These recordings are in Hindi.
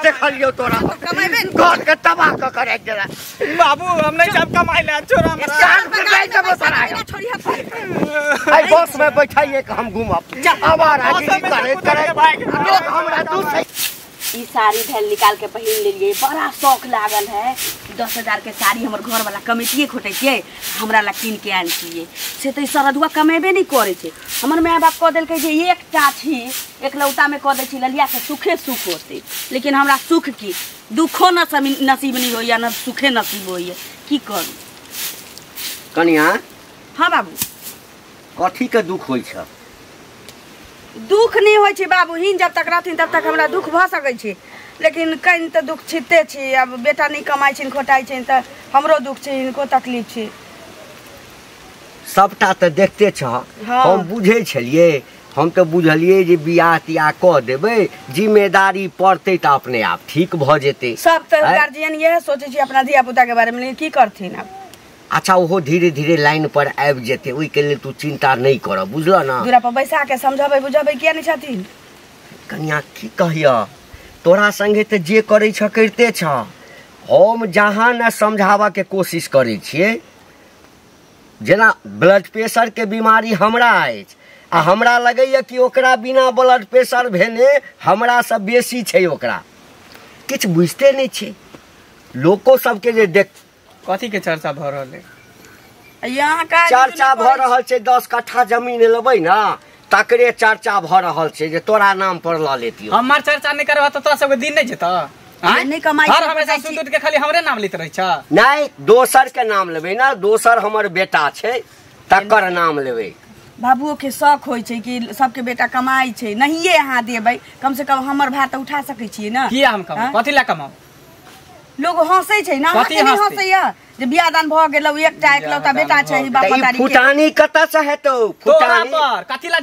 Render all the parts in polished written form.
देखलियो तोरा घर के तबाह क करे जरा बाबू हम नहीं जब कमाई ले छोरा आई बस में बैठाइए कि हम घूमब आवारा करे लोग हमरा दूसरे ई साड़ी धैल निकाल के पहिन लेलिए बड़ा शौक लागल है 10,000 के साड़ी हमर घर वाला कमेटिए खोटे के हमरा ला किन के आन छिए से त सरदुआ कमेबे नहीं करे छे हमर माय बाप कह देल के जे एक चाची एक लौटा में कह दे छी ललिया के सुखे सुख होते लेकिन हमरा सुख की दुखो नसीब नहीं होइया न सुखे नसीब होइए की करू कनिया हां बाबू कथी के दुख होई छ दुख नहीं होय छे बाबू हिन जब तक रहथिन तब तक हमरा दुख भ सकै छे लेकिन कहीं तो दुख छिते छी अब बेटा नहीं कमाई छिन खोटाई छिन त हमरो दुख छे इनको तकलीफ छे सबटा त देखते छ हम बुझे छलिए हम तो बुझलिए जे बियाह तिया क देबे जिम्मेदारी पड़ते त अपने आप ठीक भ जेते सब त गार्जियन यह सोचे छी अपना धिया पुता के बारे में की करथिन अब अच्छा वो धीरे धीरे लाइन पर आबि जेते ओइ के लिए तू चिंता नहीं कर बुझलो ना दूरा पर बैसा के समझाबे बुझाबे किया नहीं छथिन कन्या की कहिया तोरा संगे त जे करे छ करते छ हम जहां न समझावा के कोशिश करे छिए जेना ब्लड प्रेशर के बीमारी हमरा अछि आ हमरा लगैया कि ओकरा बिना ब्लड प्रेशर भेने हमरा से बेसी छै ओकरा किछ बुझते नहीं छै लोको सबके जे देख कथी के चर्चा भ रहल है यहाँ का चर्चा भ रहल छै 10 कट्ठा जमीन लेबै ना तकरे चर्चा भ रहल छै जे तोरा नाम पर ल लेतियो हमर चर्चा नहीं करबा त तोरा सब दिन नहीं जेता नहीं कमाई हर हमेशा सुत के खाली हमरे नाम लेत रहै छ नहीं दोसर के नाम लेबै ना दोसर हमर बेटा छै तकर नाम लेबै बाबुओ के शौक होय छै कि सबके बेटा कमाई छै नहिए यहाँ देबै कम से कम हमर भात उठा सकै छियै ना किया हम कमाऊ कथी ला कमाऊ लोग हंसै छै ना कथी हंसैया जे बियाह दान भ गेलौ एकटा एकलौता बेटा छै बाप मतारी के फुटानी कत से हेतौ फुटानी तोरा पर कथी ला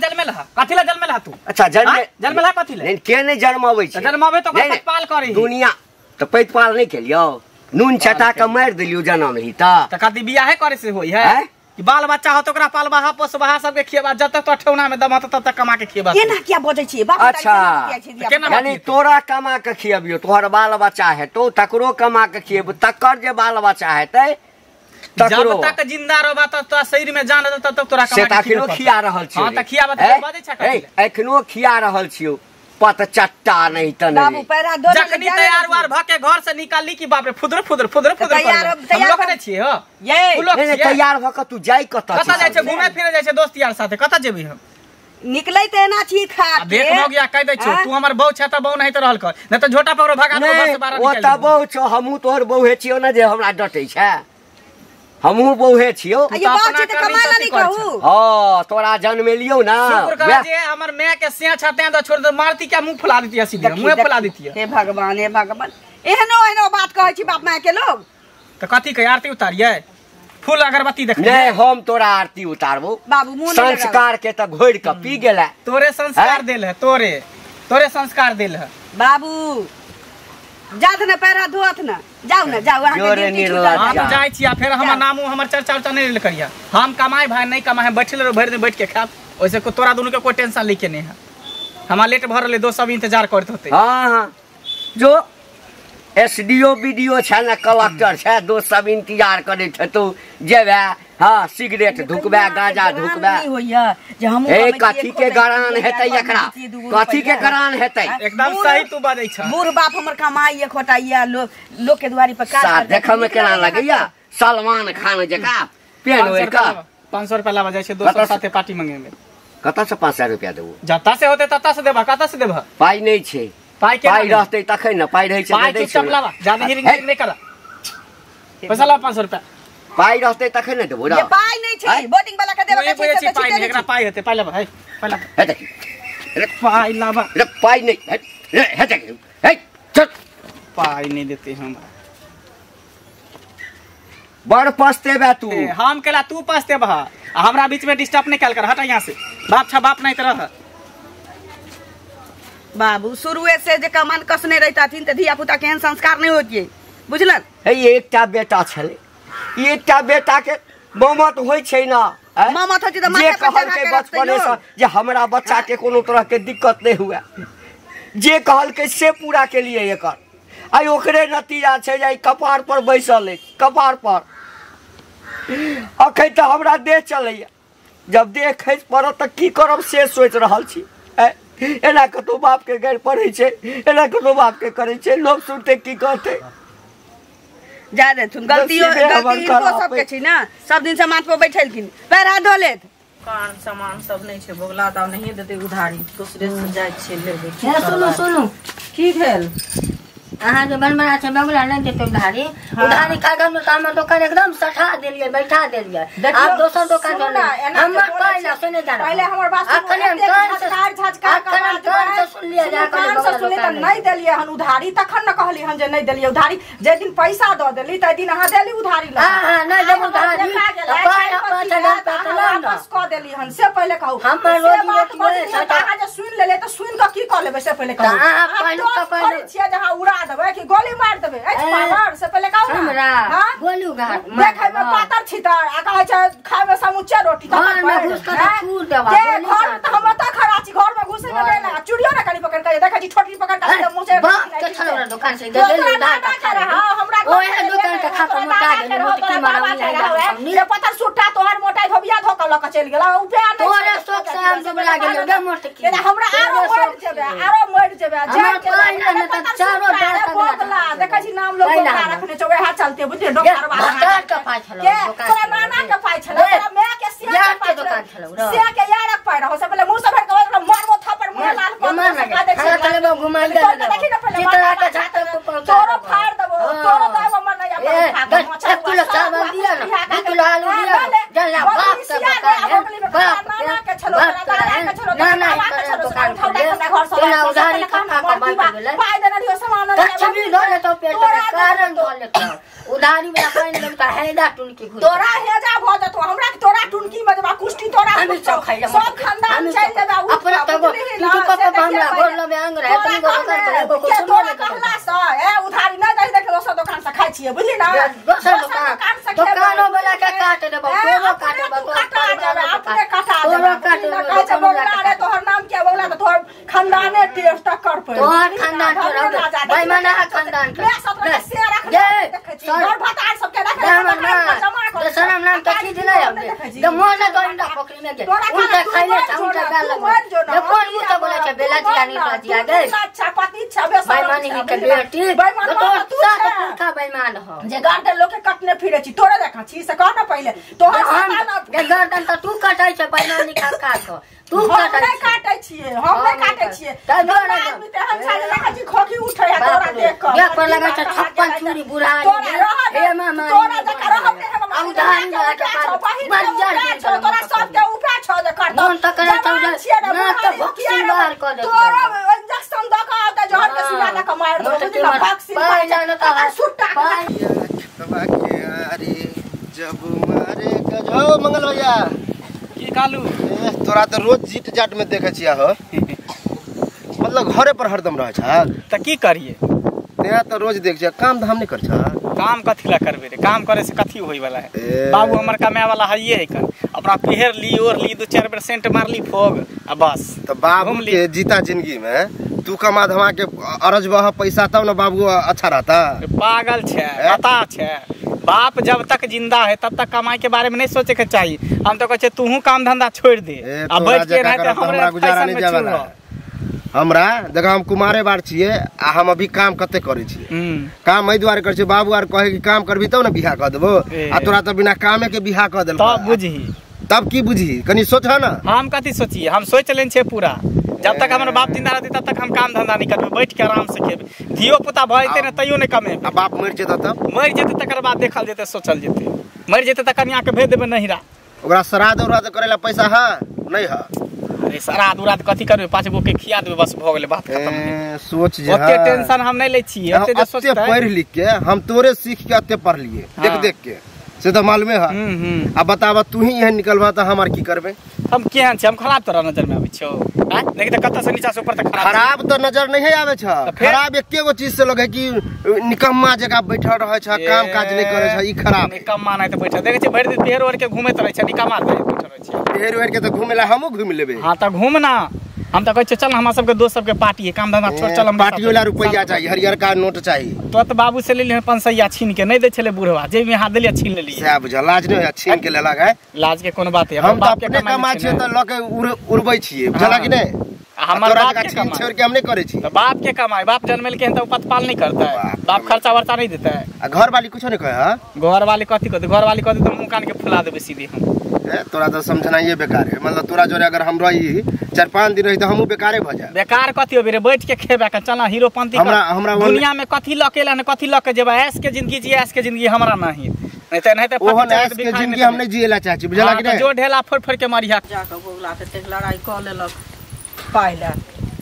जन्मेला तू अच्छा जन्मेला कथी ला के नहीं जन्माबै छै जन्माबै तो पैतपाल करी दुनिया तो पैतपाल नहीं केलियो नून छटा के मार देलियो जन्म ही त कथी बियाह करे से होई है कि बाल बच्चा हो तो ओकरा पालबा पोसबा सबके खियबा जब तक तो ठेउना में दमा तब तक कमा के खियबा केना किया बजै छी बाप अच्छा यानी तोरा कमा के खियबियो तोहर बाल बच्चा हेतौ तकरो कमा के खियब तकर जे बाल बच्चा हेतै जब तक जिंदा रहबा त शरीर में जान तब तक तोरा कमा के एखनो खिया रहल छी हां त खियाबा त बजै छ एखनो खिया रहल छियो पत चट्टा नहीं त नहीं बाबू पैरा दो जखनी तैयार वार भ के घर से निकाली की बाप रे फुदर तैयार हम लोग ने छिए हो ये तैयार भ के तू जाई कत जाय छै घूमे फिरे जाय छै दोस्त यार साथे कत जेबी हम निकलै त एना छी खा देख हो गया कह दै छ तू हमर बहु छ त बहु नहीं त रहल कर नहीं त झोटा पकड़ो भगा दो घर से बाहर निकल ओ त बहु छ हमहु तोहर बहु हे छियो ना जे हमरा डटै छै हमहु बहु छियो ये बात त कमाला नहीं कहू हां तोरा जन्मेलियो ना शुक्र कर जे हमर मां के से छते द छोड़ दे मारती क्या मुंह फुला देती सीधे मुंह फुला देती हे भगवान एहनो बात कहै छी बाप मां के लोग त कथी के आरती उतारिए फूल अगरबत्ती देख नहीं हम तोरा आरती उतारबो बाबू मुंह संस्कार के त घोड़ के पी गेला तोरे संस्कार देल है तोरे संस्कार देल है बाबू जात न पैरा धोत न जाऊ न जाऊ आके ड्यूटी छुटा हम जाय छिया फिर हमर नामो हमर चर्चा उर्चा नहीं ले करिया हम कमाई भाई नहीं कमाए बैठल रहो भर दिन बैठ के खाब ओइसे को तोरा दोनों के कोई टेंशन लेके नहीं है हमार लेट भरले दो सब इंतजार करत होते हां जो एसडीओ वीडियो छ ना कलेक्टर छ दो सब इंतजार करे छ तो जेबे हां सिगरेट धुकबे गांजा धुकबे नहीं होइया जे हम ए कथी के गरान हेतै एकरा कथी के गरान हेतै एकदम सही तू बाजै छ बूढ़ बाप हमर कमाई ये खोटाइया लोग के दुआरी पर का देखे में केना लगैया सलमान खान जका पेन होय का 500 रुपया लावा जाय छै दोस्त साथे पार्टी मांगे में कत से 500 रुपया देबो जता से होते तता से देबा कत से देबा पाई नहीं छै पाई रहते तखै न पाई रहै छै दे दै छै लावा ज्यादा हिरिंग नहीं करा पैसा ला 500 रुपया पाई रहते तखै न देबो रे ये पाई नहीं छै बोटिंग वाला के देबा के छै पाई नहीं एकरा पाई हेते पाई लावा है हे देख रे पाई लावा रे पाई नहीं हे देख हे चल पाई नहीं देते हम बड़ पछतेबे तू हम केला तू पछतेबा हमरा बीच में डिस्टर्ब नहीं कल कर हटा यहां से बाप छ बाप नहीं तरह बाबू शुरुए से जे कमान कसने रहताथिन त धिया पुता केहन संस्कार नहीं होतिए बुझलन हे एकटा बेटा छले एकटा बेटा के बहुमत होय छै ना मामा था जे कहल के बचपने से जे हमरा बच्चा के कोनो तरह के दिक्कत नहीं हुआ, जे कहल के से पूरा के लिए एकर आई ओकरे नतीजा छै जे कपार पर बैसल है, कपार पर अखन तो हमरा देह चलैया, जब देह खसि पड़त तऽ की करब से सोचि रहल छी। एना कतौ बाप के गैर पड़े छै, एना कतौ बाप के करे छै, लोग सुनते की कहते। जा देथुन गलती इनको सबके छी ना, सब दिन से माथ पर बैठलखिन, पैर हाथ धो लेत। कान सामान सब नहीं छै, बोगला त नहीं देते उधारी, दूसरे से जाय छै लेबे। सुनू सुनू की भेल? अहाँ जो बनबना छै बगला नहीं देते उधारी, उधारी कागज में काम दुकान एकदम सठा देलिए, बैठा देलिए। आप दोसर दुकान पर हम कहला सुने जाना, पहले हमर बात सुन लिया जा कान सुने त नहीं देलिए हन उधारी, तखन न कहली हन जे नहीं देलिए उधारी। जे दिन पैसा द देली तै दिन अहाँ देली उधारी ला। हां नहीं देब उधारी वापस क देली हन, से पहले कहू। हमर रोजी अहाँ जे सुन लेले त सुन क की क लेबे से पहले कहू। अहाँ पहले छियै जहाँ उड़ा देबे कि गोली मार देबे, पावर से पहले कहू हमरा गोली उगाड़ देखे में पातर छितर आ कहै छै खाय में समुच्चे रोटी घर में घुस के फूल देबा घर त हम त खराची घर में घुसे में देना, चुड़ियो न कनी पकड़ के देखै छी छोटी पकड़ के मुझे बाप के छलौरा दुकान से दे देली उधार हमरा ओए दुकान के खाता मोटा गेल, मोटकी मारली ये पत्थर सुट्टा तोहर मोटाई धोबिया धो के ल के चल गेला, उपाय नहीं तोरे शौक से हम सब लागे ले मोटकी हमरा आरो मर जेबे जे के चारो बोतला देखै छी नाम लोग रखने छै वएह चलते बुझिए डॉक्टर बाबा के पाइ छलो दुकान तोरा नाना के पाइ छलो, तोरा मैं के सिया के दुकान छलो सिया के यारक पाइ रहो से पहले मुंह से भर के मारबो थप्पड़ मुंह लाल कर दे छै चले घुमा दे चितरा के झाटा को तोरो फाड़ देबो, तोरो देबो मन नहीं अपन 1 किलो चावल दिया ना 2 किलो आलू दिया जल्ला बाप के दुकान नाना के छलो नाना के छलो नाना के दुकान घर से उधारी खाता का बात गेले पाइ देना दियो सामान कचबी धोले तो पेट के कारण धोले उधारी में पाइन देता हैदा टुनकी घुस तोरा हेजा भ जतो, हमरा के तोरा टुनकी में देबा कुष्टी तोरा सब खानदान चल देबा अपना तगो तू पापा हमरा बोल लबे अंग रहे तनी गो दुकान पर एगो कुछ तोरा कहला से ए उधारी नहीं दे देख दोसर दुकान से खाइ छिए बुझली ना, दोसर दुकान वाला के काट देबो तोरो काट देबो अपने काटा देबो बोला रे तोहर नाम क्या बोला तो तोहर खानदाने टेस्ट कर पे तोहर खानदान छोड़ भाई मना खानदान के मैं सब से रख दे घर भतार सब के रख जमा कर शरम नाम के की दिले हमने द मोना गंडा पकड़ी में के उनका खाइले उनका गाल लगा ये कौन मुंह से बोले छे बेला दिया नहीं तो दिया गए अच्छा पति छबे भाई मानी के बेटी तो साथ का बेईमान हो जे गार्डन लोग के कटने फिरे छी तोरे देखा छी से कह ना पहले तोहर हम गर्दन त तू कटाई छे बेईमानी खा को तू काटै छिए, हम नहीं काटै छिए आदमी ते हम साले देखा छी खोखी उठै है तोरा देख के देख पर लगा छ 56 चूड़ी बुढ़ाई हे मामा तोरा जका रहब ने हम उधारी लगा के बाजार तोरा सब के ऊपर छ जे कर मन त करे त ना त भक्सिन बाहर कर दे तोरा इंजेक्शन द के आते जहर के सुला ला के मार दो बुझला भक्सिन पाई जान त सुट्टा तबा के अरे जब मारे गजो मंगल भैया की कालू तोरा तो रोज जीट जाट में देखे छिया हो मतलब घरे पर हरदम रह छ त की करिए, नया तो रोज देख छिया, काम धाम नहीं कर छ काम कथी ला करबे रे, काम करे से कथी होई वाला है। बाबू हमर कमाए वाला हइए है कर अपना पहर ली और ली 2-4 बेर सेंट मारली फोग आ बस। तो बाबू के जीता जिंदगी में तू कमा धमा के अरज बह पैसा तब ना बाबू अच्छा रहता। पागल छे पता छे, बाप जब तक जिंदा है तब तक कमाई के बारे में नहीं सोचे के चाहिए। हम तो कहते तू काम धंधा छोड़ दे आ बैठ के रहते हमरा गुजारा नहीं जावेला। हमरा देखा हम कुमारे बार छिए आ हम अभी काम कते करे छी, काम मई द्वारे कर छी। बाबू आर कहे कि काम करबी तब ना बियाह कर देबो आ तोरा तो बिना कामे के बियाह कर देल तब बुझी, तब की बुझी कनी सोच है ना। हम कथी सोचिए, हम सोच लेन छे पूरा जब तक हमारे बाप जिंदा रहते तब तक हम काम धंधा नहीं करबे, बैठ के आराम से खेबे। धियो पुता भ जेते न तइयो नहीं कमे, आ बाप मर जेता तब मर जेते तकर बाद देखल जेते सोचल जेते, मर जेते त कन्या के भेज देबे नहिरा। ओकरा श्राद्ध उराद्ध करेला पैसा है नहीं है? अरे श्राद्ध उराद्ध कथी करबे, 5 गो के खिया देबे बस भ गेले, बात खत्म। सोच जे ओते टेंशन हम नहीं ले छी, ओते जे सोचते पढ़ लिख के हम तोरे सीख के अते पढ़ लिए देख देख के से तो मालूम है। अब बतावा तू ही यहाँ निकलवा तो हमार की करबे। हम केहन छे, हम खराब तोरा नजर में आबै छौ? हां देखि त कत से नीचा से ऊपर तक खराब तो नजर नहीं आवे छ। खराब एके गो चीज से लगे कि निकम्मा जगह बैठल रहे छ, काम काज नहीं करे छ, ई खराब निकम्मा नहीं तो बैठल देखे छ भरि दिन पेड़ ओढ़ के घूमत रहे छ, निकम्मा बैठल ढेर वेर के तो घूमेला हमहू घूम लेबे। हाँ तो घूमना, हम तो कहै चल हमरा सबके दोस्त सबके पार्टी है, काम धंधा छोड़ चल हम पार्टी वाला रुपया चाहिए, हरियर का नोट चाहिए। तो बाबू से ले लिए 500 छीन के नहीं दे छले बुढ़वा, जे में हाथ देलिए छीन लेलिए। से बुझ लाज नहीं छीन के लेलक है, लाज के कोनो बात है। हम तो अपने कमाई छिए त लके उड़बै छिए, बुझला कि नहीं? हमर बाप के छीन छोड़ के हम नहीं करे छी। तो बाप के कमाई, बाप जन्मल के तो पतपाल नहीं करता है, बाप खर्चा वर्चा नहीं देता है। घर वाली कुछ नहीं कहे? हां घर वाली कथी कहते, घर वाली कहते तो मुंह कान के फुला देबे सीधे हम। तोरा तो समझना ये बेकार है, मतलब तोरा जोरे अगर हम रही 4-5 दिन रही तो हमहू बेकारे भ जाए। बेकार कथी होबे रे, बैठ के खेबे का चला हीरोपंती हमरा दुनिया में कथी लकेला न कथी लके जेबे, ऐश के जिंदगी जी, ऐश के जिंदगी हमरा नहीं। नहीं तो ओहन ऐश के जिंदगी हम नहीं जिएला चाची, बुझला कि नहीं? जो ढेला फोड़ के मारिया जाके बोगला ते लड़ाई क लेलक पाइ ला,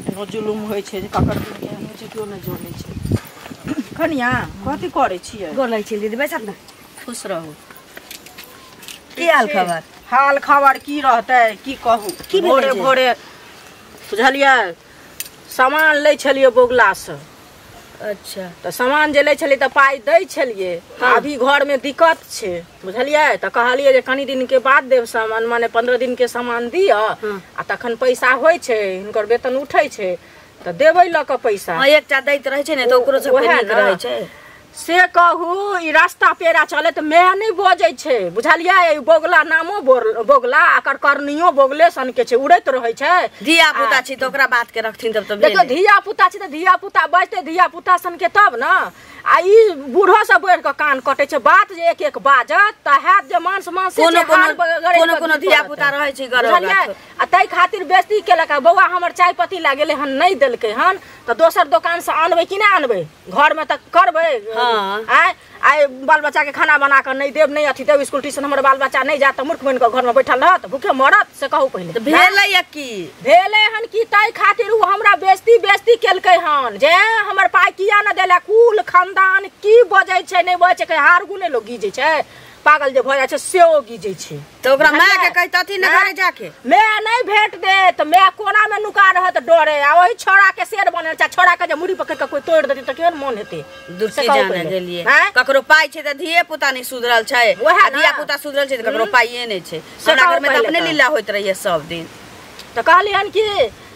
एगो जुलुम होइ छै जे ककर के हम जे क्यों न जोड़ै छै। कनिया कथी करै छियै? गोर लगै छै दीदी, बैसत ना। खुश रहू। की हाल खबर? हाल खबर की रहतै, की कहू। की भेलै भोरे जे? भोरे बुझलियै सामान लै छलियै बोगला से। अच्छा तो सामान जे लै छलियै तऽ पाइ दै छलियै, अभी घर में दिक्कत छै बुझलियै, तऽ कहलियै जे कनी दिन के बाद देब सामान, माने 15 दिन के सामान दिअ आ तखन पैसा होइ छै, हिनकर वेतन उठै छै तऽ देबै लऽ कऽ पैसा। हां एकटा दैत रहै छै ने तऽ ओकरो सब नीक रहै छै। से कहू ई रास्ता पेरा चले तऽ मैं नहीं बजै छै, बुझलियै? बोगला नामो बोगला, आकर करनियो बोगले सन के छै, उड़ैत रहै छै। धिया पुता छी तऽ ओकरा बात के रखथिन तब देखियो धिया पुता छी तऽ धिया पुता बजते धिया पुता सन के तब ना। आ ई बूढ़ो सब बढ़ के कान कटे छै, बात जे एक एक बाजत त हैत जे मान सम्मान से कोनो धिया पुता रहै छै घर में। आ तै खातिर बेइज्जती केलक, बौआ हमर चाय पत्ती ला गेले हन नहीं देलकै हन त दोसर दुकान से आनबै कि नहीं आनबै, घर में त करबै। आय बाल बच्चा के खाना बना के नहीं देब, नहीं अथी देब, स्कूल ट्यूशन हमर बाल बच्चा नहीं जात त मूर्ख बन के घर में बैठल रहत, भूखे मरत। से कहू पहिले भेलै की भेलै हन की तै खातिर उ हमरा बेइज्जती केलकै हन जे हमर पाइ किया न देला। कुल खानदान की बजै छै नहीं बजै छै, हार गुने लोग गीजे छै, पागल जे भ जाय छै सेओ गीजे छै। तो ओकरा माय के कहतथि न घरे जाके, मैं नहीं भेट दे त मैं कोना में नुका रहत डरे, आ वही छोड़ा के शेर बने छै, छोड़ा के जे मुड़ी पकड़ के कोई तोड़ देते त केहन मन हेते। दूसरी जाने गेलिए ककरो पाइ छै त धिये पुता नहीं सुधरल छै, आ धिया पुता सुधरल छै त ककरो पाइए नहीं छै। हमरा घर में त अपने लीला होइत रहिए सब दिन। त कहलियन की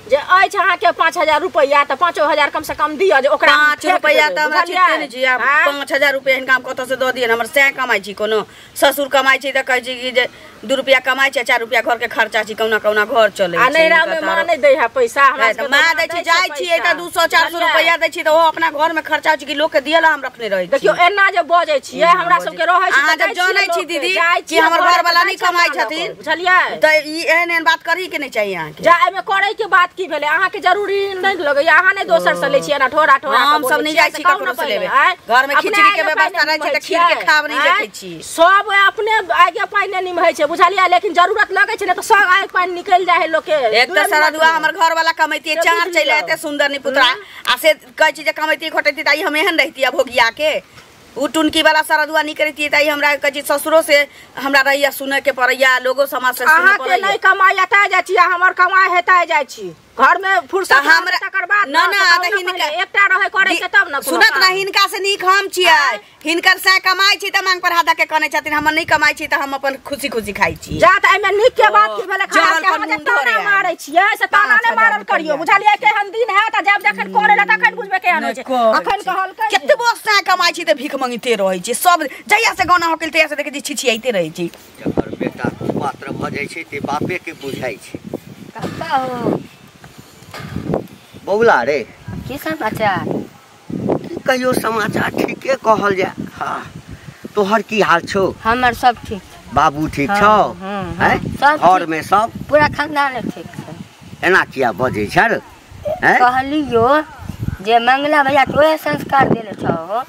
जे अछि अहाँ के 5000 रुपया त 5000 कम से कम दिया, जे ओकरा 5 रुपया त हमरा चिते नहीं छी। 5000 रुपया हिनका हम कत से द दियन, हमर से कमाई छी, कोनो ससुर कमाई छी त कहै छी कि जे 2 रुपया कमाई छै, 4 रुपया घर के खर्चा छी, कौना कौना घर चले छै। आ नैरा में मां नहीं दै है पैसा, हमरा त मां दै छी, जाय छी त 200-400 रुपया दै छी त ओ अपना घर में खर्चा छी कि लोग के दियला हम रखने रहै छी। देखियो एना जे बजै छियै हमरा सब के रहै छै, अहाँ जब जानै छी दीदी कि हमर घर वाला नहीं कमाई छथिन, बुझलियै? त ई एहन बात करी के नहीं चाहिए अहाँ के। जा एमे करै के बात की भेलै, अहाँ के जरूरी नहीं लगैया, अहाँ नहीं दोसर से लै छियै ना, ठोरा हम सब नहीं जाय छी ककरो से लेबे, घर में खिचड़ी के व्यवस्था रहै छै त खीर के खाब नहीं देखै छी। सब अपने आगे पाइ नहीं निमहै छै, बुझलियै? लेकिन जरूरत लगै छै ना त सब आगे पाइ निकल जाय है लोग के। एक त सरदुआ हमर घर वाला कमैती चार चले एते सुंदर नी पुत्रा, आ से कहै छी जे कमैती खोटैती त हम एहन रहती भोगिया के। उ टुनकी वाला सरदुआ नहीं करती त हमरा कहै छी ससुरो से हमरा रहिया सुने के परैया, लोगो समाज से सुने अहाँ के परैया। नहीं कमाई एता जाय छी, हमर कमाई हेता जाय छी घर में फुर्सत हमरा तकर बाद ना ना त हिनका एकटा रहे करे के तब न सुनत ना, हिनका से नीक हम छियै, हिनकर से कमाई छी त मांग पर हाथ के कने छथिन, हम नहीं कमाई छी त हम अपन खुशी खुशी खाई छी। जा त एमे नीक के बात की भेले, खास के हम जे ताना मारै छियै से ताना नहीं मारल करियो, बुझलियै? केहन दिन है त जब जखन करे ला तखन बुझबे केहन होय छै। अखन कहलकै केते बोस से कमाई छी त भीख मंगते रहै छी, सब जहिया से गाना होकल तहिया से देखे छी छिछियाइते रहै छी। जकर बेटा पात्र भ जाय छै ते बापे के बुझाय छै। कत्ता हो बौला रे, की समाचार? की कहियो समाचार ठीके कहल जाय। हाँ तोहर की हाल छौ? हमर सब ठीक छै। बाबू ठीक छौ? हैं सब घर ठीक। में सब पूरा खानदान ठीक छै। एना किया बजै छ रे? हैं कहलियो जे मंगला भैया तो ओहे संस्कार देले छौ,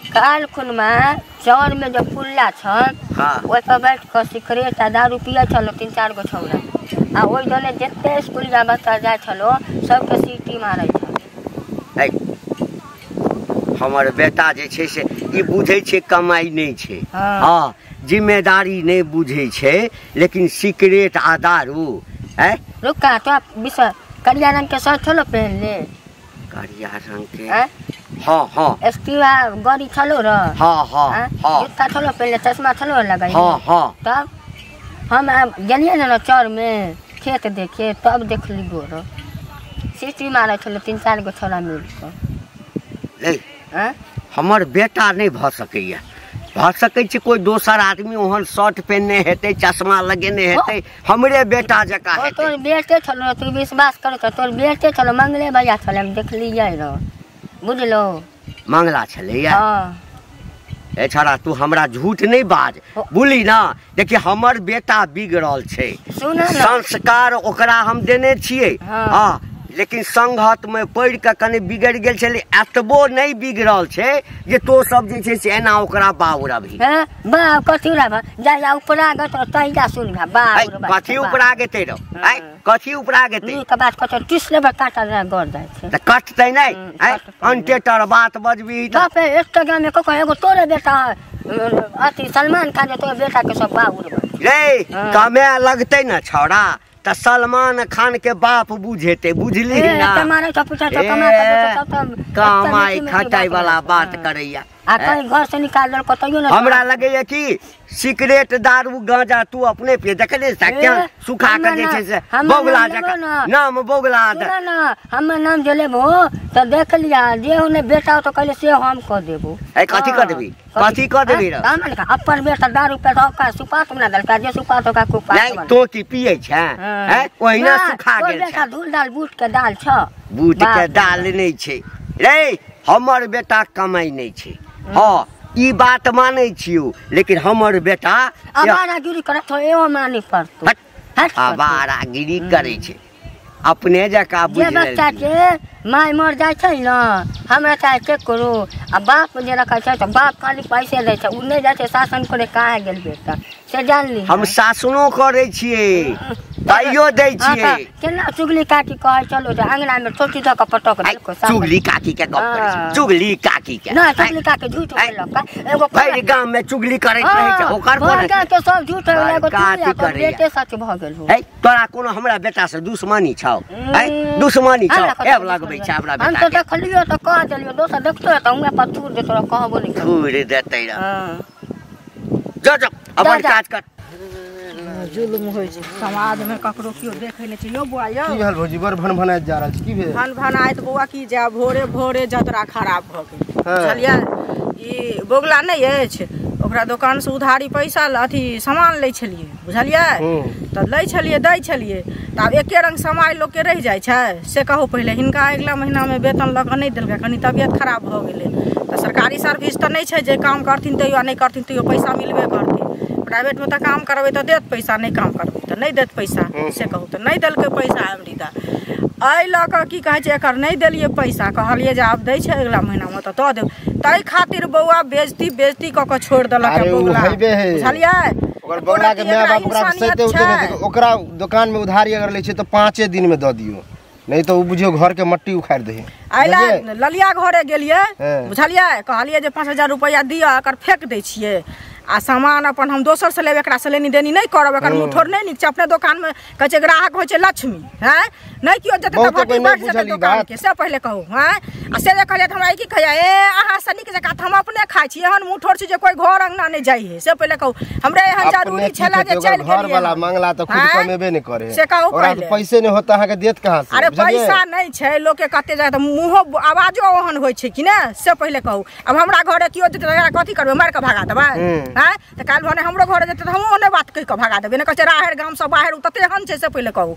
काल खुन में चौर में जो पुल्ला छन हाँ ओइ पर बैठ के सिगरेट आ दारू पिए छलो 3-4 गो छौरा, आ ओइ जने जते स्कूल जा बच्चा जाय छलो सबके सीटी मारै छ। है हमर बेटा जे छै से ई बुझै छै कमाई नहीं छै। हाँ जिम्मेदारी नहीं बुझै छै, लेकिन सिगरेट आ दारू है। रुका तो विषय करिया रंग के शर्ट छलो पहन ले, करिया रंग के। हाँ हाँ एक्टिवा गाड़ी छलो र। हाँ हाँ हाँ जूता छलो पहन ले, चश्मा छलो लगाई। हाँ हाँ तब हम गेलिए ना चौर में खेत देखे तब देखली गोर सीटी मारे छल 3-4 गो छोरा मिल ले हमर बेटा नहीं भ सकैया भ सकै छै कोई दोसर आदमी ओहन शर्ट पहनने हेतै चश्मा लगेने हेतै हमरे बेटा जका हेतै तोर बेटे छलो तू विश्वास करो त तोर बेटे छलो मंगले भैया छले हम देखलियै र बुझलो मंगला छलैया हां ए छोरा तू हमरा झूठ नहीं बाज बोली ना देखिए हमर बेटा बिगड़ल छै सुन ना संस्कार ओकरा हम देने छियै हां लेकिन संगत में पढ़ के कने बिगड़ गेल छले एतबो नहीं बिगड़ल छै जे तो सब जे छै से एना ओकरा बाउरा भी बा कथीरा बा जा उपरा गत तैया सुन बाउरा कथी उपरा गेते रो कथी उपरा गेते नी के बात कत टिसले बा काटा गड़ जाय छै त कटतै नहीं अंटेटर बात बजबी त पे इंस्टाग्राम में को एगो तोरे बेटा अति सलमान खान तोरे बेटा के सब बाउरा रे कमे लगतै ना छौड़ा त सलमान खान के बाप बुझेते बुझली ना तुम्हारे तो पूछा तो कमाई खटाई वाला बात करैया आ कहीं घर से निकाल दल कतइयो ना हमरा लगे कि सिगरेट दारू गांजा तू अपने पे देखले क्या सुखा कर जे छै से बोगला जका नाम बोगला ना हम नाम जे लेबो त देख लिया जे होने बेटा तो कहले से हम क देबो ए कथी क देबी रे हम अपन बेटा दारू पे का सुपा तुम ना दलका जे सुपा तो का कुपा नहीं तो की पिए छै हैं ओहिना सुखा गेल बेटा धूल दाल बूट के दाल छ बूट के दाल नहीं छै रे हमर बेटा कमाई नहीं छै हां ई बात मानै छियो लेकिन हमर बेटा आवारागिरी करत हो एहो माने पड़तो आवारागिरी करे छै अपने जका बुझ ले बच्चा के माय मर जाय छै ना हमरा चाहे चेक करू आ बाप जे रखै छै त बाप खाली पैसे दै छै उ नै जाय छै शासन करे कहां गेल बेटा से जान ली हम शासनो करे छियै ताइयो दै छियै केना चुगली काकी कहै चलो जे अंगना में छोटी द के पटक देलको चुगली काकी के गप करे छै चुगली काकी के ना चुगली काकी झूठ बोललक एगो भरि गांव में चुगली करैत रहै छै ओकर कोन के सब झूठ एगो बेटे सच भ गेल हो तोरा कोनो हमरा बेटा से दुश्मनी छौ दुश्मनी छौ एब लगबै छै हमरा बेटा हम तो देखलियो त कह देलियो दोसर देखतो त हमरा पथूर दे तोरा कहबो नहीं थूर देतै जा अपन काज कर जुलुम होय छै समाज में ककरो कियो देखै नै छै यो बुआ यो की भेल भौजी बर भन भनाइत जा रहल छी की भेल भन भनाइत बुआ की जा भोरे भोरे जतरा खराब भ गेल बुझलियै ई बोगला नै अछि ओकरा दुकान से उधारी पैसा अथी सामान लै छलिए बुझलियै त लै छलिए दै छलिए त अब एके रंग समय लोग के रह जाय छै से कहू पहिले हिनका अगला महीना में वेतन लग नै देलकै कनी तबियत खराब भ गेलै त सरकारी सर्विस त नै छै जे काम करथिन तैयो नै करथिन तैयो पैसा मिलबे करथिन प्राइवेट में तो काम करबे तो देत पैसा नहीं काम करबे तो नहीं देत पैसा से कहू तो नहीं देलके पैसा अमृता आई लक की कहे छै एकर नहीं देलिए पैसा कहलिए जे आब दै छै अगला महीना में तो देब तै खातिर बौआ बेइज्जती क के छोड़ देलक बौआ बुझलिए ओकर बौआ के माय बाप ओकरा सहिते उठे ओकरा दुकान में उधारी अगर ले छै तो 5 दिन में द दियो नहीं तो बुझियो घर के मट्टी उखाड़ दे आइला ललिया घरे गेलिए बुझलिए कहलिए जे 5000 रुपया दिया एकर फेक दै छिए आ सामान अपन हम दोसर से लेब एकरा से लेनी देनी नहीं करब एकर मुठोर नहीं नीचे अपने दुकान में कहे छै ग्राहक होय छै लक्ष्मी हैं नहीं कियो जते त भट्टी बढ़ जते दुकान के से पहले कहू हैं आ से कहले हमरा की कहया ए अहाँ से निक जका हम अपने खाइ छी एहन मुठोर छी जे कोई घर अंगना नहीं जाई है से पहले कहू हमरे एहन जरूरी छला जे चल गेलिए घर वाला मंगला तो खुद कमेबे नहीं करे से कहू पहले पैसे नहीं होता है के देत कहां से अरे पैसा नहीं छै लोग के कते जाय त मुंह आवाजो ओहन होय छै कि ना से पहले कहू अब हमरा घरे कियो जते कथि करबे मार के भागा देबै हैं त काल हमरो घर जेते त हमहु ओने बात कहि के भगा देबे ने कहे राहर गाम से बाहर उतते हन छै से पहले कहू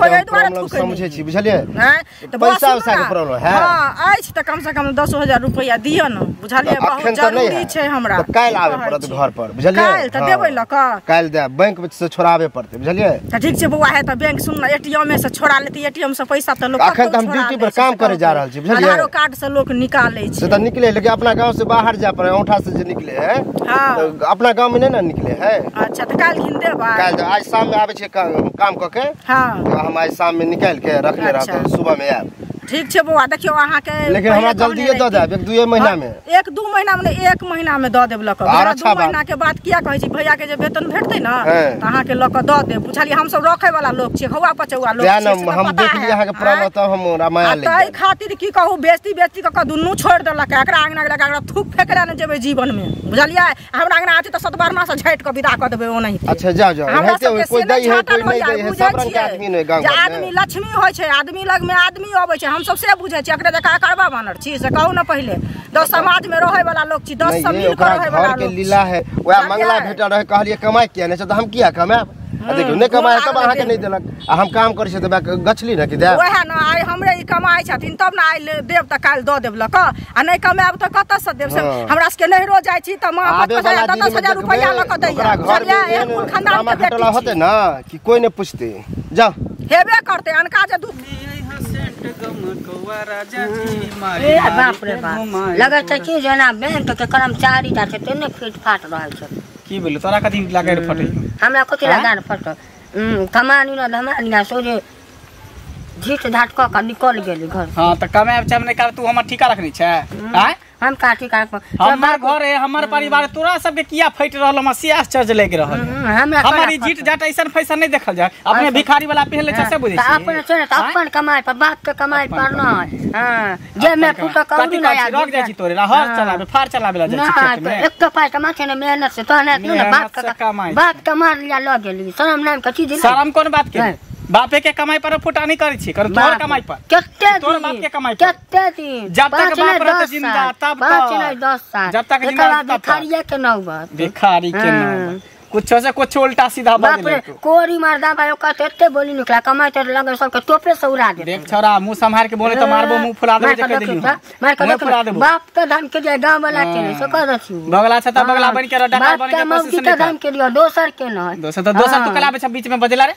कोई एहि दुआरे थूक समझे छी बुझलिए हैं त पैसा उसा के प्रॉब्लम है हां अछि त कम से कम 10000 रुपया दियो न बुझलिए बहुत जरूरी छै हमरा त काल आवे पड़त घर पर बुझलिए काल त देबै ल क काल दे बैंक से छोड़ावे पड़ते बुझलिए त ठीक छै बौआ है त बैंक सुन एटीएम में से छोड़ा लेती एटीएम से पैसा त लोग अखन त हम ड्यूटी पर काम करे जा रहल छी बुझलिए आधार कार्ड से लोग निकाले छै त निकले लेकिन अपना गांव से बाहर जा पड़े औंठा से जे निकले है हां तो अपना गांव में नहीं ना निकले है अच्छा तो काल खिन देबा काल आज शाम में आवे छे काम क के हां तो हम आज शाम में निकाल के रखले रहते सुबह में आब ठीक छे बउआ देखियो अहाँ के लेकिन हमरा जल्दी दे देब 1-2 महीना में 1-2 महीना में 1 महीना में दे देब लक 2 महीना के बाद किया कहै छी भैया के जे वेतन भेटतै ना त अहाँ के लक दे देब बुझलिए हम सब रखे वाला लोग छी खौआ पचौआ लोग छी हम देख लिए अहाँ के पुराना त हमरा माया ले तै खातिर की कहू बेस्ती क दुन्नु छोड़ देलक एकरा आंगना लगा एकरा थूक फेकरा न जेबै जीवन में बुझलिए हमरा आंगना आती त सतबारना से झैट के विदा क देबै ओनहि। अच्छा जाओ हेते कोई दई है कोई नहीं दई है सब रंग के आदमी ने गांव में आदमी लक्ष्मी होय छै आदमी लग में आदमी आबै छै हम सब से बुझै छी एकरे जका करबा बानर छी से कहू न पहिले 10 समाज में रहै वाला लोग छी 10 सब मिल कर रहै वाला घर के लीला है ओया मंगला भेटल रहे कहलिए कमाई किया नै त हम किया कमाब देखियो नै कमाय तब अहाँ के नै देलक हम काम करै छै त गछली न कि दे ओहे न आइ हमरे ई कमाई छथिन तब न आइ देब त काल द देब लक आ नै कमाब त कत से देब से हमरा के नहिरो जाइ छी त मां 10,000 रुपया लक दैया बुझलिए एक कुल खानदान के बेटी होते न कि कोई नै पूछते जाओ हेबे करते अनका जे दू ए बाप रे बाप लगै छै कि जना बैंक के कर्मचारी ता छै तेने फीट फाट रहै छै की बोलू तोरा कथि लागे रे फटे हमरा कथि लगा रे फट कमानी न धमानी ना सोजे झीट झाट क निकल गेली घर। हां त कमाए चाहे नै कर तू हमर ठिका रखनी छै हैं हम का ठिका हमर घर है हमर परिवार तोरा सब के किया फैट रहल हम से आश्चर्य लग रहल हमारी जीट जाट ऐसन फैसा नहीं देखल जाए अपने भिखारी वाला पहले से बुझे छी अपन छै त अपन कमाई पर बाप के कमाई पर न हां जे मैं पुट कौड़ी ना रख जाय छी तोरे हर चलावे फार चलावे ला जाय छी खेत में एक तो पाई कमा छै ने मेहनत से तो ने बाप का मार लिया ल गेली शरम नाम का चीज शरम कोन बात के बापे के कमाई पर फुटा नहीं करे छी कर तोर कमाई पर केते तोर बाप के कमाई पर केते दिन जब तक बाप रहते जिंदा तब तक 10 साल जब तक जिंदा भिखारी के नौबत भिखारी के नौबत कुछ से कुछ उल्टा सीधा बात ले कोरी मारदा भाई ओका तेते बोली निकला कमाई तो लगे सब के टोपे से उड़ा दे देख छोरा मुंह संभाल के बोले तो मारबो मुंह फुला दे के देली मार के फुला दे बाप के धन के जाय गांव वाला के नहीं सका दछु बगला छता बगला बन के डकार बन के कोशिश नहीं धन के लियो दोसर के न दोसर तो कला बीच में बदला रे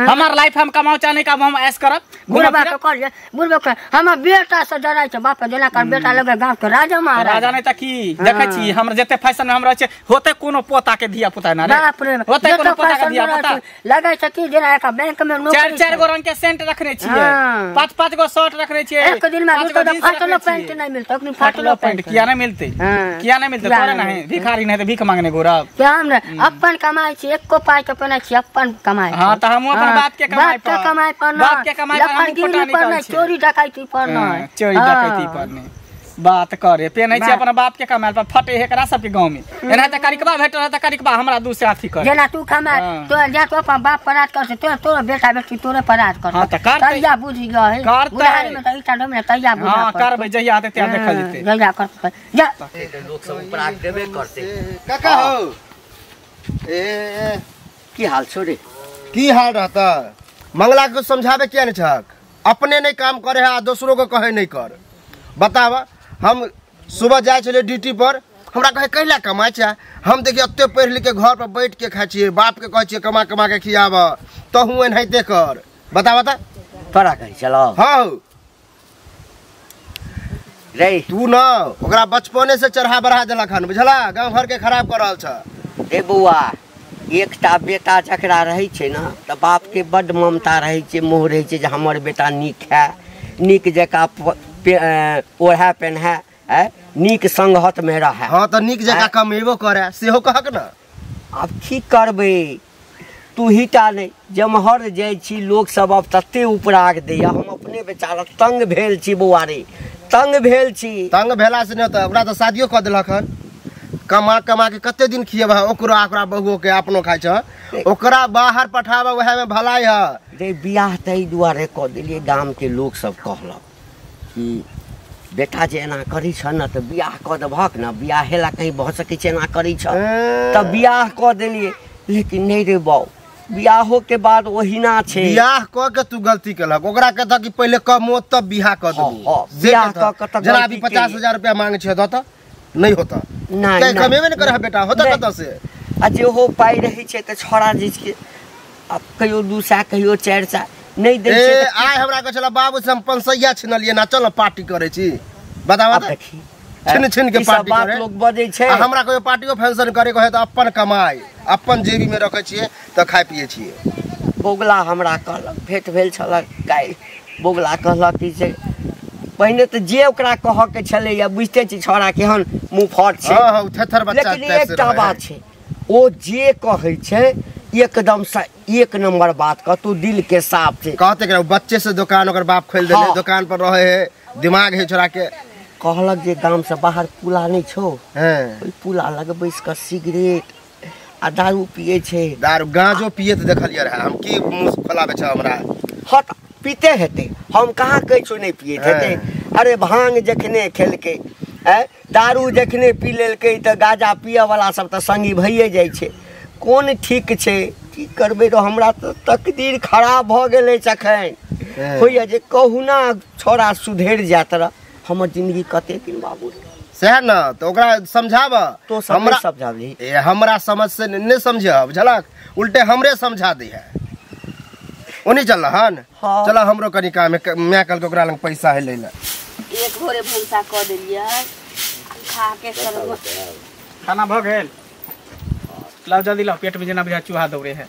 हमार लाइफ हम कमाओ चाहे का हम ऐश करब बुढ़बा के कर बुढ़बा के हम बेटा से डराय छ बाप जना कर बेटा लगे गांव के राजा महाराजा राजा नहीं त की देखै छी हम जते फैशन में हम रह छै होते कोनो पोता के दिया पुता ना रे बाप रे होते कोनो पोता के दिया पता लगे छ कि जना का बैंक में नौकरी 4 गो रंग के सेंट रखने छियै 5 गो शर्ट रखने छियै एक दिन में तो फाटलो पैंट नहीं मिलता अपनी फाटलो पैंट किया नहीं मिलते किया नहीं मिलते तोरे नहीं भिखारी नहीं तो भीख मांगने गोरा क्या हम अपन कमाई छी एक को पाई के पना छी अपन कमाई हां त हम अपन बाप के कमाई पर बाप के कमाई पर हम फुटा नहीं चोरी डकैती पर नहीं चोरी डकैती पर नहीं बात करे पे नहीं छै अपन बाप के कमाई पर फटे हेकरा सब के गांव में एना त करिकबा भेट रहा त करिकबा हमरा दू से अथी कर जेना तू कमा तो जा तो अपन बाप परात कर से तोरा बेटा बेटी तोरे परात कर हां त कर तैया बुझी गए उधार में त इटा डम तैया बुझा हां करबे जहिया आते त्या देखल जेते जहिया कर जा लोग सब ऊपर आके देबे करते काका हो ए की हाल छोरे की हाल रहता मंगला को समझावे क्या नहीं छक अपने नहीं काम करे है दूसरों को कहे नहीं कर बतावा हम सुबह जाए चले ड्यूटी पर हमरा कहे कैला कमाई छै हम देखिए अत्ते पढ़ लिख के घर पर बैठ के खाई छिए बाप के कहे छिए कमा कमा के खियाब तो हूं एनाहिते कर बतावा त तोरा कहि चलो हां रे तू न ओकरा बचपने से चढ़ा बढ़ा देलक हन बुझला गांव घर के खराब कर रहल छ ए बौआ एकटा बेटा जकरा रहै छै न त बाप के बड ममता रहै छै मोह रहै छै जे हमर बेटा नीक है नीक जका ओढ़ा पेन्हा नीक संगत में रहे हां त नीक जका कमेबो करे सेहो कहक न अब की करबे तू हिटा नहीं जमहर जाय छी लोग सब अब तत्ते उपराग दैया हम अपने बेचारा तंग भेल छी बौआ रे तंग भेल छी तंग भेला से न त ओकरा त शादियो क देलक हन कमा कमा के कते दिन खिएबा ओकरा बहुओ के अपनो खाइ छ ओकरा बाहर पठाबा वहे में भलाई है रे बियाह तई दुआरे क देलिए गाम के लोग सब कहलक कि बेटा जे एना करी छ न त बियाह क देबहक न बियाह हेला कहीं भ सकै छै एना करी छ त बियाह क देलिए लेकिन नहीं रे बाऊ बियाहो के बाद ओहिना छै बियाह क के तू गलती केलक ओकरा कहता कि पहले कमो तब बियाह क दू बियाह क के त जरा भी 50,000 रुपया मांगे छै द त नहीं होता नहीं कमेबे न करे बेटा होता कत से आ जे हो पाई रही छै त छोड़ा जिस के अब कहियो 200 कहियो 400 नहीं दे छै आय हमरा कह छला बाबू से हम 500 छिनलिए ना चल पार्टी करे छी बतावा त छिन छिन के पार्टी करे लोग बजे छै हमरा कोई पार्टियो फंक्शन करे को है त अपन कमाई अपन जेबी में रखे छिए त खाय पिए छिए बोगला हमरा कहलक भेट भेल छलक काई बोगला कहलक कि से पहिने तऽ जे ओकरा कहऽ के छलै या बुझते छी छोड़ा केहन मुँह फट छै हाँ हाँ थेथर बच्चा लेकिन एकटा बात छै ओ जे कहै छै एकदम से एक नंबर बात कतौ दिल के साफ छै कहते कि बच्चे से दुकान ओकर बाप खोल देले दुकान पर रहे है दिमाग है छोड़ा के कहलक जे गांव से बाहर पुला नहीं छौ हैं ओइ पुला लग बैस के सिगरेट आ दारू पिए छै दारू गांजो पिए त देखलिए रहा हम की मुंह खोलाबे छ हमरा हट पीते हेतै हम कहाँ कहै छौ नहीं पिए हेतै अरे भांग जखने खेलकै दारू जखने पी लेलकै त गाजा पिए वाला सब त संगी भइए जाइ छै कोन ठीक छै की करबै रो हमरा त तकदीर खराब भ गेलै अखन होइए जे कहुना छोरा सुधरि जात रह हमर जिंदगी कते दिन बाबू सह न तो ओकरा समझाब तो हमरा समझाबी हमरा समझ से नहीं समझब झलक उल्टे हमरे समझा दी है ओनी चल हन चला हमरो कनी काम है मैं कल के ओकरा लंग पैसा है ले एक घोरे भंसा क देलिए खा के सर खाना भ गेल लाओ जल्दी लाओ पेट में जना बुझा चूहा दौड़े है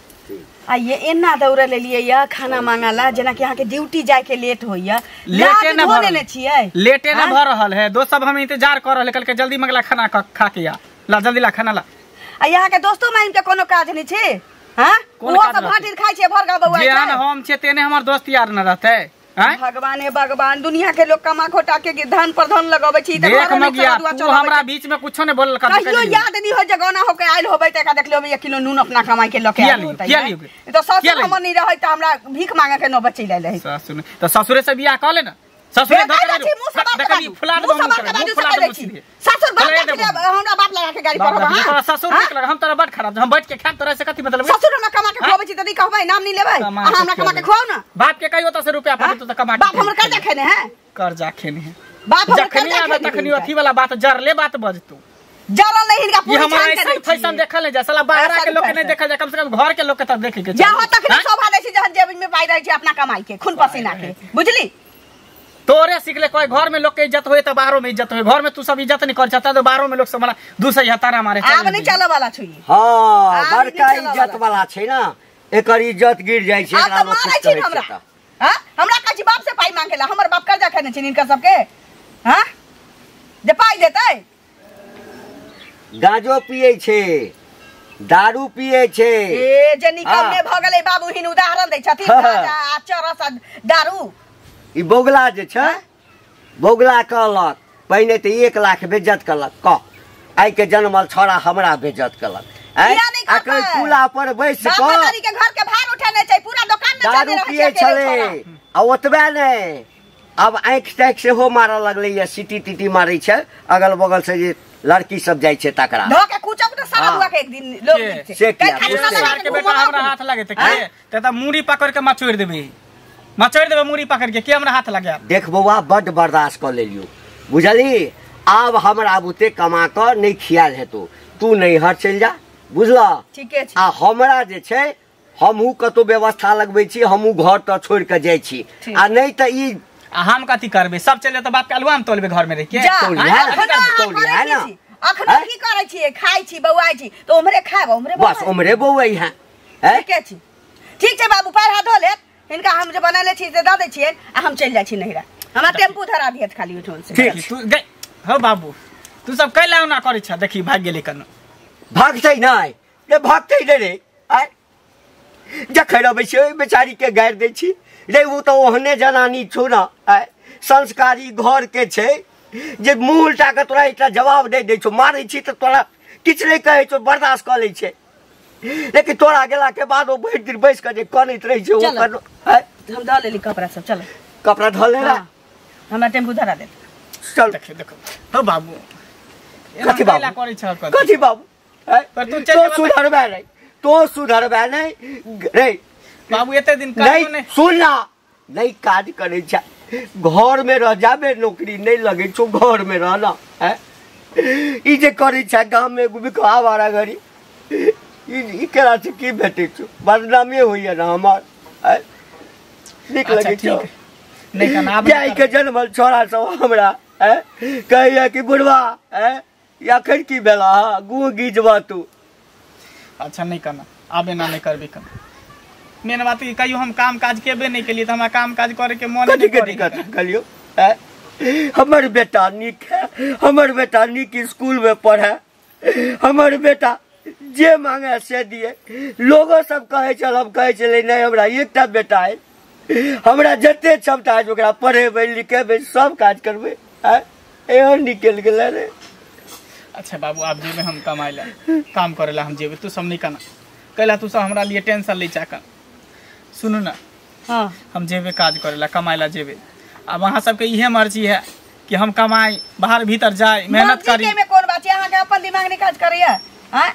आ ये एना दौड़ लेलिए या खाना मांगाला जना कि यहाँ के ड्यूटी जाए के लेट होइया लेटे न भर लेने छिए लेटे न भ रहल है दोस्त सब हम इंतजार कर रहल कल के जल्दी मंगला खाना खा के ला जल्दी ला खाना ला आ यहाँ के दोस्तों माइन के कोनो काज नहीं छे हां वो सब भाटी खाइ छे भरगा बउआ जे हम छे तेने हमर दोस्त यार न रहते भगवाने भगवान दुनिया के लोग कमा खोटा के धन पर धन लगावे छी देख मगिया तू हमरा बीच में कुछो ने बोलल कर कहियो याद नहीं हो जगना हो के आइल होबे त का देख लेबे 1 किलो नून अपना कमाई के लके आइल तो ससुर हमर नहीं रहे त हमरा भीख मांगे के न बचै ले रही ससुर त ससुरे से बियाह क ले न ससुरे देखली फुला दे ससुर बाप हमरा बाप लगा के गाड़ी पर ससुर निक लगा हम तोरा बड खराब हम बैठ के खाम तोरा से कथि मतलब ससुर हमरा कमा के खवाबै छी त कहबै नाम नहीं लेबै हमरा कमा के खवाओ ना बाप के कहियो त रुपया पाबे तो कमा बाप हमर कर्जा खेने है कर्जा खेने है बाप हमर कर्जा खेने तखनी अथी वाला बात जरले बात बजतू जरा नहीं इनका पूरी छान के फैशन देखल है जसला बाहर के लोग के नहीं देखल जा कम से कम घर के लोग के त देखे के जा हो तखनी शोभा दै छी जहन जेब में पाई रहै छी अपना कमाई के खून पसीना के बुझली तोरे सिखले कोई घर में लोग के इज्जत होए त बाहरों में इज्जत होए घर में तू सब इज्जत नहीं कर चाहता तो बाहरों में लोग सब मला दूसरा हतारा मारे आब नहीं चले वाला छी हां बड़का इज्जत वाला छै ना एकर इज्जत गिर जाय छै एकरा लोग कुछ कहै छै हां हमरा काची बाप से पाई मांगेला हमर बाप कर्जा खेने छै इनका सबके हां जे पाई देतै गांजो पिए छै दारू पिए छै ए जे निकलने भ गेलै बाबू हिन उदाहरण दै छथिन गांजा आ चरस दारू ई बोगला जे छै बोगला कहलक पहिने त 1 लाख बेइज्जत करलक क आइ के जन्मल छोरा हमरा बेइज्जत करलक अकल पुला पर बैस क बापारी के घर के भार उठाने छै पूरा दुकान में दारू पिए छले आ ओतबे नै अब आंख टैक से हो मारऽ लगलै या सीटी टीटी मारै छै अगल बगल से जे लड़की सब जाय छै तकरा धो के कुचब त सारा हुआ के एक दिन लोग से के बेटा हमरा हाथ लगे त त मुड़ी पकड़ के मचोड़ देबे मुड़ी पकड़ के हमरा हाथ लगे देख बौआ बड बर्दाश्त कर लेलियो बुझली आब हमरा बुते कमा क नहीं खियाल हेतौ तू नहीं हर चल जा बुझला ठीके छै आ हमरा जे छै हमहू कतो व्यवस्था लगबै छी हमहू घर त छोड़ के जाय छी आ नहीं त ई हम कथी करबे सब चले त बाप के अलवा में तोलबे घर में रह के तोलिया ना अखन की करै छी खाइ छी बौआइ छी तो हमरे खाब हमरे बस हमरे बौआइ है ठीके छी ठीक छै बाबू पैर हाथ धो ले इनका हम जे बनले छी से द दै छियै आ हम चल जाय छी नहिरा हमरा टेम्पू धरा दियत खाली उठोन से ठीक तू हो बाबू तू सब कैला ना करै छ देखी भाग गेले कन भागतै नहीं रे भागतै रे आय जखन अबै छै बेचारी के गाड़ दै छी रे वो तो ओहने जनानी छौ ना आय संस्कारी घर के छै जे मुंह उल्टा के तोरा एकटा जवाब दे दै छौ मारै छी त तोरा किछ नहीं कहै छौ बर्दाश्त क लै छै लेकिन तोरा गेला के बाद वो भरि दिन बैस के जे कनैत रहै छै ओ हम ध लेली कपड़ा सब चल कपड़ा ध ले हमरा टेम्पू धरा दे चल देखो हो बाबू कथी बाबू करै छ कथी बाबू पर तू तो सुधरबे नहीं रे बाबू एते दिन काजो नहीं सुनना नहीं काज करे छ घर में रह जाबे नौकरी नहीं लगे छो घर में रहना है ई जे करे छ गांव में बिकाव आरा गरी ई केरा से की भेटे छ बदनामी होइए ना हमार है निक लगे छ नहीं कना जाई के जन्मल छोरा सब हमरा है कहिया कि बुढ़वा है या खर की बेला गु गीजवा तू अच्छा नहीं करना आबे ना नहीं करबे कर मेन बात कहियो हम काम काज केबे नहीं केलिए त हमरा काम काज करे के मन नहीं कथी कलियो है हमर बेटा नीक है, हमर बेटा नीक स्कूल में पढ़े, हमर बेटा जे मांगे से दिए। लोगो सब कहे चल, हम कहे चले नहीं हमरा एकटा बेटा है, हमरा जते क्षमता है ओकरा पढ़ेबै लिखेबै सब काज करबै। एहन निकल गेलै रे। अच्छा बाबू आप जेबे हम कमाए ला काम करे ला हम जेबे, तू सब नहीं करना कैला, तू सब हमरा लिए टेंशन ले चाका। सुनू ना, हाँ हम जेबे काज करे ला कमाए ला जेबे। अब अहाँ सबके इहे मर्जी है कि हम कमाई बाहर भीतर जाए मेहनत करी। में कौन बात है, अहाँ के अपन दिमाग नहीं काज करैया। हैं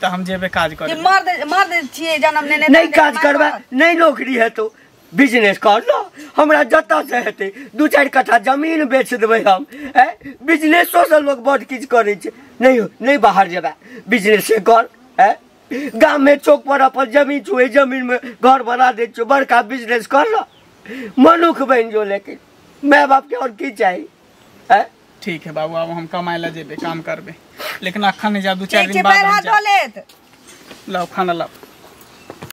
तो हम जेबे काज करे। मर्द छिए जन्म ने नहीं काज करबा, नहीं नौकरी है तो बिजनेस कर लो। हमरा जता से हेतै 2-4 कट्ठा जमीन बेच देबै हम। बिजनेसो से लोग बहुत किछ करे छै। नहीं बाहर जेबा, बिजनेस कर। गाँव में चौक पर अपन जमीन छुए, जमीन में घर बना दे छो, बड़का बिजनेस कर लो, मनुख बन जो। लेकिन माय बाप के और की चाहिए। ठीक है बाबू, अब हम कमाए ला जेबे काम करबे, लेकिन अखन नहीं जा 2-4 दिन बाद। लाओ खाना लाओ।